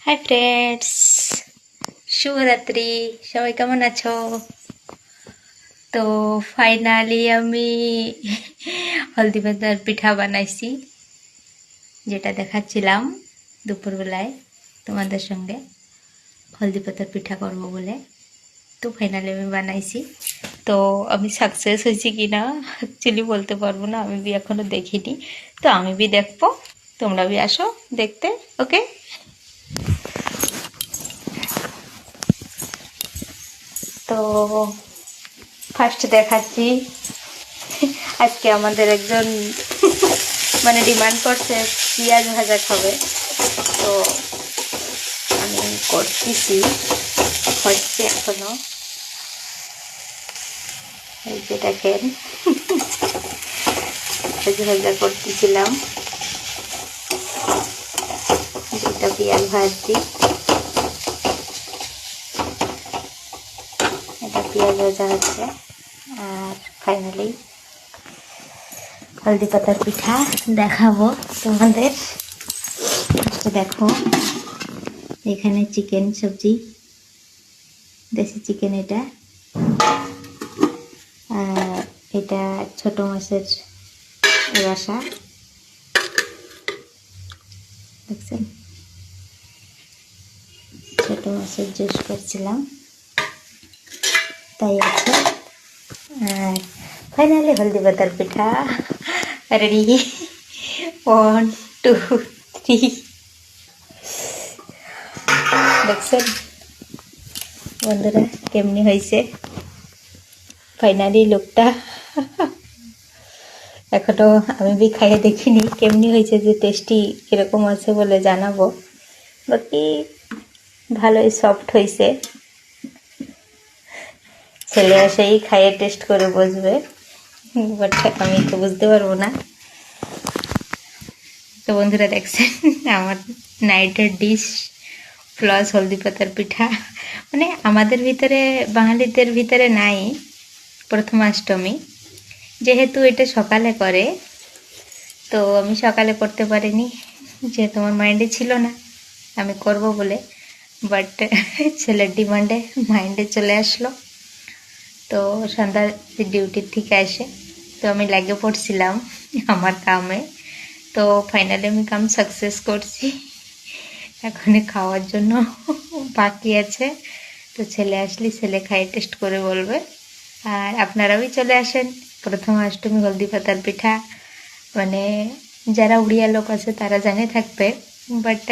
Hi friends, শুভরাত্রি। সবাই কেমন আছো? তো ফাইনালি আমি হলদি পাতার পিঠা বানাইছি, যেটা দেখাচ্ছিলাম দুপুরবেলায় তোমাদের সঙ্গে। হলদি পাতার পিঠা করবো বলে তো ফাইনালি আমি বানাইছি। তো আমি সাকসেস হয়েছি কি না অ্যাকচুয়ালি বলতে পারবো না, আমি এখনো দেখিনি। তো আমি দেখবো, তোমরা আসো দেখতে। ওকে, তো ফার্স্ট দেখাচ্ছি। আজকে আমাদের একজন মানে ডিমান্ড করছে পেঁয়াজ ভাজা খাবে, তো আমি করতেছি, হচ্ছে এখনো। এই যে দেখেন, পেঁয়াজ ভাজা করতেছিলাম, যেটা পেঁয়াজ ভাজছি, এটা পেঁয়াজ ভাজা হচ্ছে। আর ফাইনালি হলদি পাতার পিঠা দেখাবো তোমাদের। দেখো, এখানে চিকেন সবজি, দেশি চিকেন, এটা এটা ছোট মাছের রসা, দেখছেন, ছোট মাছের জুস করছিলাম, তাই আছে। আর ফাইনালি হলদি পাতার পিঠা রেডি। 1 2 3, দেখছেন বন্ধুরা কেমনি হয়েছে ফাইনালি লুকটা। এখনো আমি খাইয়ে দেখিনি কেমনি হয়েছে, যে টেস্টি কীরকম আছে বলে জানাবো। বাকি ভালোই সফট হয়েছে, ছেলে এসেই খাইয়ে টেস্ট করে বুঝবে, বাট আমি তো বুঝতে পারবো না। তো বন্ধুরা দেখছেন আমার নাইটের ডিশ প্লাস হলদি পাতার পিঠা। মানে আমাদের ভিতরে, বাঙালিদের ভিতরে নাই প্রথমাষ্টমী, যেহেতু এটা সকালে করে, তো আমি সকালে করতে পারিনি, যেহেতু আমার মাইন্ডে ছিল না আমি করব বলে, বাট ছেলের ডিমান্ডে মাইন্ডে চলে আসলো। তো সন্ধ্যা ডিউটির থেকে আসে, তো আমি লেগে পড়ছিলাম আমার কামে। তো ফাইনালি আমি কাম সাকসেস করছি, এখন খাওয়ার জন্য বাকি আছে। তো ছেলে আসলে ছেলে খাইয়ে টেস্ট করে বলবে। আর আপনারাও চলে আসেন, প্রথমাষ্টমী হলদি পাতার পিঠা, মানে যারা উড়িয়া লোক আছে তারা জানে থাকবে, বাট